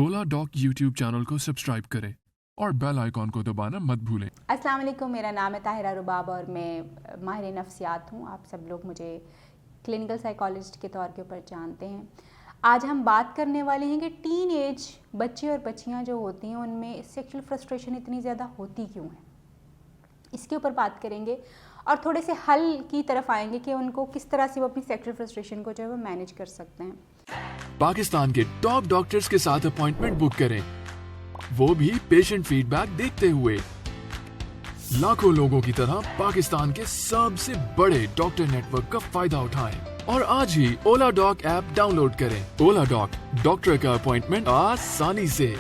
ओला dock YouTube channel को subscribe करें और बेल आइकॉन को दबाना मत भूलें। अस्सलाम वालेकुम, मेरा नाम है ताहिरा रुबाब और मैं माहिर नफ्सियात हूँ। आप सब लोग मुझे क्लिनिकल साइकोलॉजिस्ट के तौर के ऊपर जानते हैं। आज हम बात करने वाले हैं कि टीन एज बच्चे और बच्चियाँ जो होती हैं उनमें सेक्सुअल फ्रस्ट्रेशन इतनी ज़्यादा होती क्यों है, इसके ऊपर बात करेंगे और थोड़े से हल की तरफ आएंगे कि उनको किस तरह से वो अपनी सेक्सुअल फ्रस्ट्रेशन को जो है वो मैनेज कर सकते हैं। पाकिस्तान के टॉप डॉक्टर्स के साथ अपॉइंटमेंट बुक करें, वो भी पेशेंट फीडबैक देखते हुए। लाखों लोगों की तरह पाकिस्तान के सबसे बड़े डॉक्टर नेटवर्क का फायदा उठाएं और आज ही ओला डॉक ऐप डाउनलोड करें। ओला डॉक, डॉक्टर का अपॉइंटमेंट आसानी से।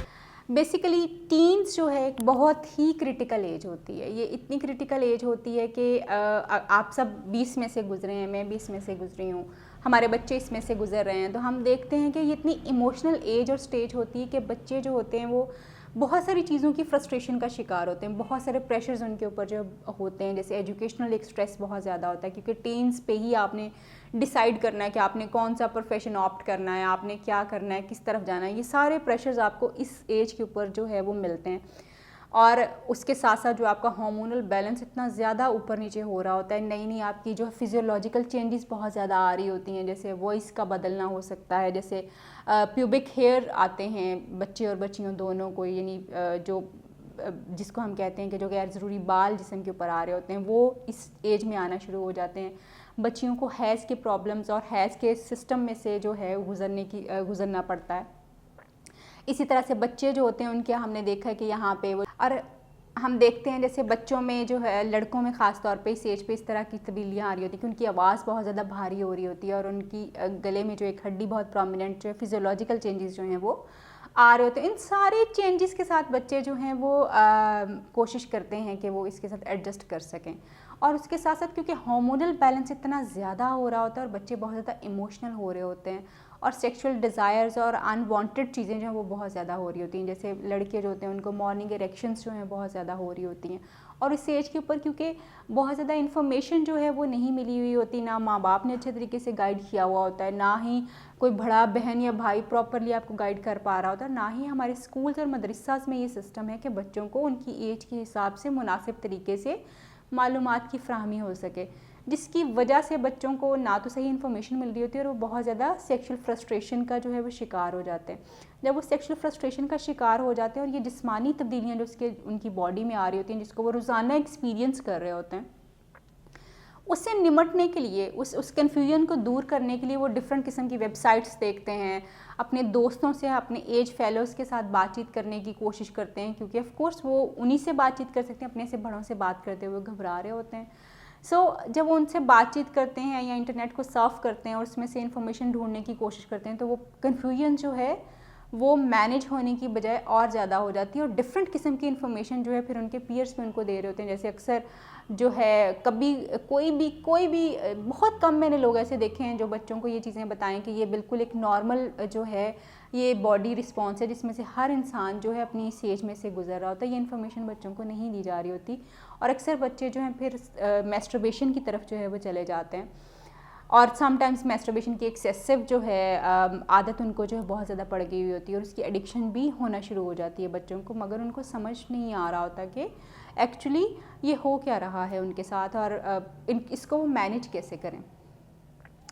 बेसिकली टीन्स जो है एक बहुत ही क्रिटिकल एज होती है। ये इतनी क्रिटिकल एज होती है कि आप सब 20 में से गुजरे हैं, मैं 20 में से गुजरी हूँ, हमारे बच्चे इसमें से गुजर रहे हैं। तो हम देखते हैं कि ये इतनी इमोशनल एज और स्टेज होती है कि बच्चे जो होते हैं वो बहुत सारी चीज़ों की फ्रस्ट्रेशन का शिकार होते हैं। बहुत सारे प्रेशर्स उनके ऊपर जो होते हैं, जैसे एजुकेशनल एक स्ट्रेस बहुत ज़्यादा होता है क्योंकि टीन्स पे ही आपने डिसाइड करना है कि आपने कौन सा प्रोफेशन ऑप्ट करना है, आपने क्या करना है, किस तरफ जाना है। ये सारे प्रेशर्स आपको इस एज के ऊपर जो है वो मिलते हैं और उसके साथ साथ जो आपका हार्मोनल बैलेंस इतना ज़्यादा ऊपर नीचे हो रहा होता है। नई नई आपकी जो फिजियोलॉजिकल चेंजेस बहुत ज़्यादा आ रही होती हैं, जैसे वॉइस का बदलना हो सकता है, जैसे प्यूबिक हेयर आते हैं बच्चे और बच्चियों दोनों को, यानी जो जिसको हम कहते हैं कि जो गैर ज़रूरी बाल जिस्म के ऊपर आ रहे होते हैं वो इस एज में आना शुरू हो जाते हैं। बच्चियों को हैज़ के प्रॉब्लम्स और हैज़ के सिस्टम में से जो है गुजरना पड़ता है। इसी तरह से बच्चे जो होते हैं उनके हमने देखा है कि यहाँ पे वो, और हम देखते हैं जैसे बच्चों में जो है, लड़कों में ख़ास तौर पे इस एज पे इस तरह की तब्दीलियाँ आ रही होती हैं कि उनकी आवाज़ बहुत ज़्यादा भारी हो रही होती है और उनकी गले में जो एक हड्डी बहुत प्रोमिनेंट जो है, फिजियोलॉजिकल चेंजेस जो हैं वो आ रहे होते हैं। इन सारे चेंजेस के साथ बच्चे जो हैं वो कोशिश करते हैं कि वो इसके साथ एडजस्ट कर सकें। और उसके साथ साथ क्योंकि हार्मोनल बैलेंस इतना ज़्यादा हो रहा होता है और बच्चे बहुत ज़्यादा इमोशनल हो रहे होते हैं और सेक्सुअल डिज़ायर्स और अनवांटेड चीज़ें जो हैं वो बहुत ज़्यादा हो रही होती हैं। जैसे लड़के जो होते हैं उनको मॉर्निंग इरेक्शंस जो हैं बहुत ज़्यादा हो रही होती हैं और इस एज के ऊपर क्योंकि बहुत ज़्यादा इन्फॉर्मेशन जो है वो नहीं मिली हुई होती, ना माँ बाप ने अच्छे तरीके से गाइड किया हुआ होता है, ना ही कोई बड़ा बहन या भाई प्रॉपरली आपको गाइड कर पा रहा होता है, ना ही हमारे स्कूल्स और मदरसास में ये सिस्टम है कि बच्चों को उनकी एज के हिसाब से मुनासिब तरीके से मालूमात की फ़राहमी हो सके, जिसकी वजह से बच्चों को ना तो सही इन्फॉर्मेशन मिल रही होती है और वो बहुत ज़्यादा सेक्सुअल फ्रस्ट्रेशन का जो है वो शिकार हो जाते हैं। जब वो सेक्सुअल फ्रस्ट्रेशन का शिकार हो जाते हैं और ये जिस्मानी तब्दीलियाँ जो उसके उनकी बॉडी में आ रही होती हैं, जिसको वो रोज़ाना एक्सपीरियंस कर रहे होते हैं, उससे निमटने के लिए, उस कन्फ्यूजन को दूर करने के लिए वो डिफरेंट किस्म की वेबसाइट्स देखते हैं, अपने दोस्तों से, अपने एज फेलोज़ के साथ बातचीत करने की कोशिश करते हैं क्योंकि ऑफ कोर्स वो उन्हीं से बातचीत कर सकते हैं, अपने से बड़ों से बात करते हुए घबरा रहे होते हैं। जब वो उनसे बातचीत करते हैं या इंटरनेट को सर्फ करते हैं और उसमें से इंफॉर्मेशन ढूंढने की कोशिश करते हैं तो वो कन्फ्यूजन जो है वो मैनेज होने की बजाय और ज़्यादा हो जाती है और डिफरेंट किस्म की इन्फॉर्मेशन जो है फिर उनके पीयर्स भी उनको दे रहे होते हैं। जैसे अक्सर जो है कभी कोई भी बहुत कम मैंने लोग ऐसे देखे हैं जो बच्चों को ये चीज़ें बताएं कि ये बिल्कुल एक नॉर्मल जो है ये बॉडी रिस्पॉन्स है जिसमें से हर इंसान जो है अपनी इस एज में से गुजर रहा होता है। ये इन्फॉर्मेशन बच्चों को नहीं दी जा रही होती और अक्सर बच्चे जो हैं फिर मैस्टरबेशन की तरफ जो है वो चले जाते हैं और समटाइम्स मैस्टरबेशन की एक्सेसिव जो है आदत उनको जो है बहुत ज़्यादा पड़ गई हुई होती है और उसकी एडिक्शन भी होना शुरू हो जाती है बच्चों को, मगर उनको समझ नहीं आ रहा होता कि एक्चुअली ये हो क्या रहा है उनके साथ और इसको वो मैनेज कैसे करें।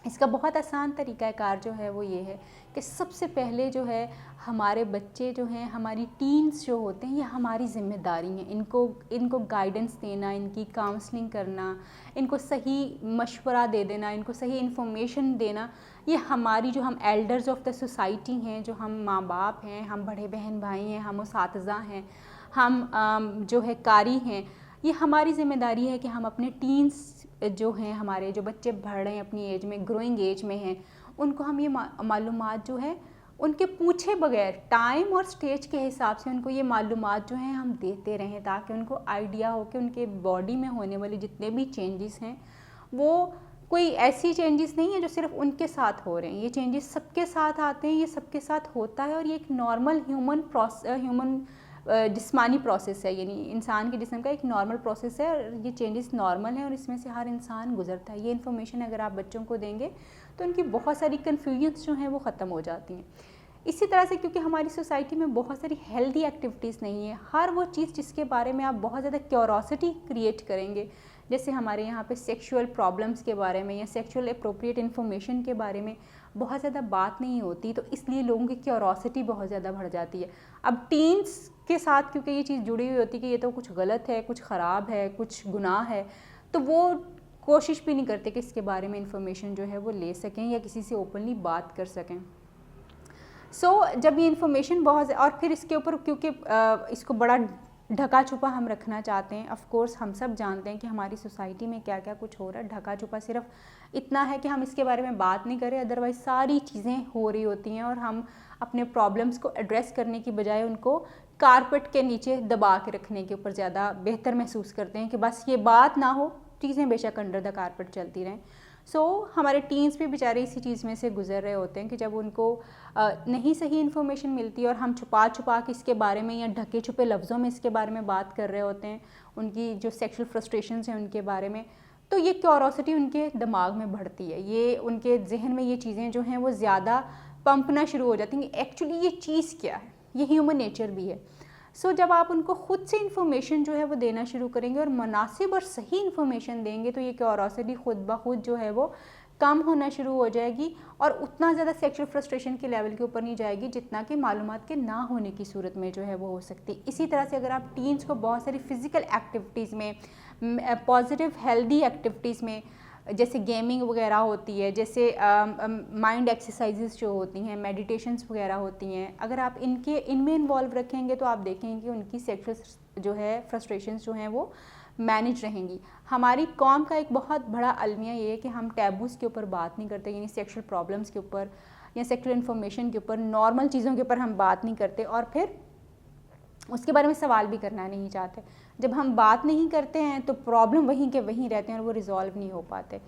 इसका बहुत आसान तरीक़ाकार जो है वो ये है कि सबसे पहले जो है हमारे बच्चे जो हैं, हमारी टीन्स जो होते हैं, ये हमारी ज़िम्मेदारी है इनको गाइडेंस देना, इनकी काउंसलिंग करना, इनको सही मशवरा दे देना, इनको सही इन्फॉर्मेशन देना। ये हमारी, जो हम एल्डर्स ऑफ द सोसाइटी हैं, जो हम माँ बाप हैं, हम बड़े बहन भाई हैं, हम उसातिज़ा हैं, हम जो है कारी हैं, ये हमारी ज़िम्मेदारी है कि हम अपने टीन्स जो हैं, हमारे जो बच्चे बढ़ रहे हैं अपनी एज में, ग्रोइंग एज में हैं, उनको हम ये मालूमात जो है उनके पूछे बगैर टाइम और स्टेज के हिसाब से उनको ये मालूमात जो हैं हम देते रहें ताकि उनको आइडिया हो कि उनके बॉडी में होने वाले जितने भी चेंजेस हैं वो कोई ऐसी चेंजेस नहीं है जो सिर्फ उनके साथ हो रहे हैं। ये चेंजेस सबके साथ आते हैं, ये सबके साथ होता है और ये एक नॉर्मल ह्यूमन जिस्मानी प्रोसेस है, यानी इंसान के जिस्म का एक नॉर्मल प्रोसेस है और ये चेंजेस नॉर्मल है और इसमें से हर इंसान गुजरता है। ये इन्फॉर्मेशन अगर आप बच्चों को देंगे तो उनकी बहुत सारी कन्फ्यूजन्स जो हैं वो ख़त्म हो जाती हैं। इसी तरह से क्योंकि हमारी सोसाइटी में बहुत सारी हेल्दी एक्टिविटीज़ नहीं है, हर वो चीज़ जिसके बारे में आप बहुत ज़्यादा क्यूरोसिटी क्रिएट करेंगे, जैसे हमारे यहाँ पे सेक्सुअल प्रॉब्लम्स के बारे में या सेक्सुअल अप्रोप्रिएट इन्फॉर्मेशन के बारे में बहुत ज़्यादा बात नहीं होती, तो इसलिए लोगों की क्यूरोसिटी बहुत ज़्यादा बढ़ जाती है। अब टीन्स के साथ क्योंकि ये चीज़ जुड़ी हुई होती है कि ये तो कुछ गलत है, कुछ ख़राब है, कुछ गुनाह है, तो वो कोशिश भी नहीं करते कि इसके बारे में इंफॉर्मेशन जो है वो ले सकें या किसी से ओपनली बात कर सकें। जब ये इन्फॉर्मेशन बहुत, और फिर इसके ऊपर क्योंकि इसको बड़ा ढका छुपा हम रखना चाहते हैं। ऑफ कोर्स हम सब जानते हैं कि हमारी सोसाइटी में क्या क्या कुछ हो रहा है। ढका छुपा सिर्फ इतना है कि हम इसके बारे में बात नहीं करें, अदरवाइज सारी चीज़ें हो रही होती हैं और हम अपने प्रॉब्लम्स को एड्रेस करने की बजाय उनको कारपेट के नीचे दबा के रखने के ऊपर ज़्यादा बेहतर महसूस करते हैं कि बस ये बात ना हो, चीज़ें बेशक अंडर द कारपेट चलती रहें। हमारे टीन्स भी बेचारे इसी चीज़ में से गुजर रहे होते हैं कि जब उनको नहीं सही इन्फॉर्मेशन मिलती है और हम छुपा छुपा के इसके बारे में या ढके छुपे लफ्ज़ों में इसके बारे में बात कर रहे होते हैं, उनकी जो सेक्सुअल फ्रस्ट्रेशंस हैं उनके बारे में, तो ये क्यूरोसिटी उनके दिमाग में बढ़ती है, ये उनके जहन में ये चीज़ें जो हैं वो ज़्यादा पंपना शुरू हो जाती हैं कि एक्चुअली ये चीज़ क्या है। ये ह्यूमन नेचर भी है। जब आप उनको खुद से इन्फॉर्मेशन जो है वो देना शुरू करेंगे और मुनासिब और सही इन्फॉर्मेशन देंगे, तो ये क्यूरोसिटी खुद ब खुद जो है वो कम होना शुरू हो जाएगी और उतना ज़्यादा सेक्सुअल फ्रस्ट्रेशन के लेवल के ऊपर नहीं जाएगी जितना कि मालूमात के ना होने की सूरत में जो है वो हो सकती है। इसी तरह से अगर आप टीन्स को बहुत सारी फ़िज़िकल एक्टिविटीज़ में, पॉजिटिव हेल्दी एक्टिविटीज़ में, जैसे गेमिंग वगैरह होती है, जैसे माइंड एक्सरसाइजेस जो होती हैं, मेडिटेशंस वगैरह होती हैं, अगर आप इनमें इन्वॉल्व रखेंगे तो आप देखेंगे कि उनकी सेक्सुअल जो है फ्रस्ट्रेशंस जो हैं वो मैनेज रहेंगी। हमारी कौम का एक बहुत बड़ा अलमिया ये है कि हम टैबूज़ के ऊपर बात नहीं करते, यानी सेक्सुअल प्रॉब्लम्स के ऊपर या सेक्सुअल इन्फॉर्मेशन के ऊपर, नॉर्मल चीज़ों के ऊपर हम बात नहीं करते और फिर उसके बारे में सवाल भी करना नहीं चाहते। जब हम बात नहीं करते हैं तो प्रॉब्लम वहीं के वहीं रहते हैं और वो रिज़ॉल्व नहीं हो पाते।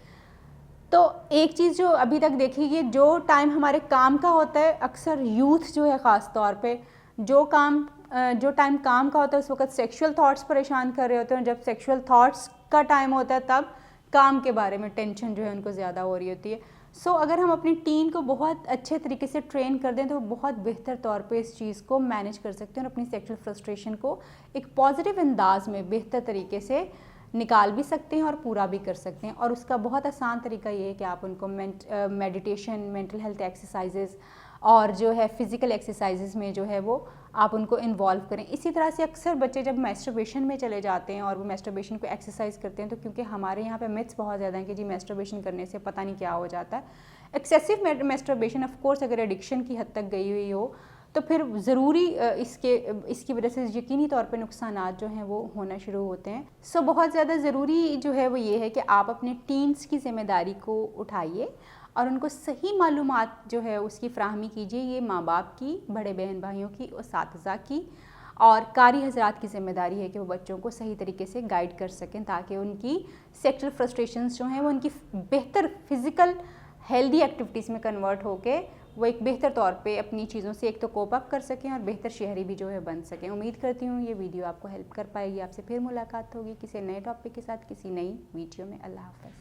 तो एक चीज़ जो अभी तक देखी कि जो टाइम हमारे काम का होता है, अक्सर यूथ जो है ख़ास तौर पे जो टाइम काम का होता है उस वक्त सेक्सुअल थॉट्स परेशान कर रहे होते हैं। जब सेक्सुअल थॉट्स का टाइम होता है तब काम के बारे में टेंशन जो है उनको ज़्यादा हो रही होती है। अगर हम अपनी टीम को बहुत अच्छे तरीके से ट्रेन कर दें तो बहुत बेहतर तौर पे इस चीज़ को मैनेज कर सकते हैं और अपनी सेक्सुअल फ्रस्ट्रेशन को एक पॉजिटिव अंदाज में बेहतर तरीके से निकाल भी सकते हैं और पूरा भी कर सकते हैं। और उसका बहुत आसान तरीका ये है कि आप उनको मेडिटेशन, मेंटल हेल्थ एक्सरसाइजेज़ और जो है फ़िज़िकल एक्सरसाइजेज़ में जो है वो आप उनको इन्वॉल्व करें। इसी तरह से अक्सर बच्चे जब मैस्टरबेशन में चले जाते हैं और वो मैस्टरबेशन को एक्सरसाइज करते हैं, तो क्योंकि हमारे यहाँ पे मिथ्स बहुत ज़्यादा हैं कि जी मैस्टरबेशन करने से पता नहीं क्या हो जाता है। एक्सेसिव मैस्टरबेशन ऑफ कोर्स अगर एडिक्शन की हद तक गई हुई हो तो फिर ज़रूरी इसकी वजह से यकीनी तौर पे नुकसानात जो हैं वो होना शुरू होते हैं। बहुत ज़्यादा ज़रूरी जो है वो ये है कि आप अपने टीन्स की ज़िम्मेदारी को उठाइए और उनको सही मालूमात जो है उसकी फ़राहमी कीजिए। ये माँ बाप की, बड़े बहन भाइयों की, उस्ताज़ा की और कारी हज़रात की ज़िम्मेदारी है कि वो बच्चों को सही तरीके से गाइड कर सकें ताकि उनकी सेक्सुअल फ्रस्ट्रेशंस जो हैं वो उनकी बेहतर फिज़िकल हेल्दी एक्टिविटीज़ में कन्वर्ट होके वो एक बेहतर तौर पे अपनी चीज़ों से एक तो कोप अप कर सकें और बेहतर शहरी भी जो है बन सकें। उम्मीद करती हूँ ये वीडियो आपको हेल्प कर पाएगी। आपसे फिर मुलाकात होगी किसी नए टॉपिक के साथ, किसी नई वीडियो में। अल्लाह हाफ़िज़।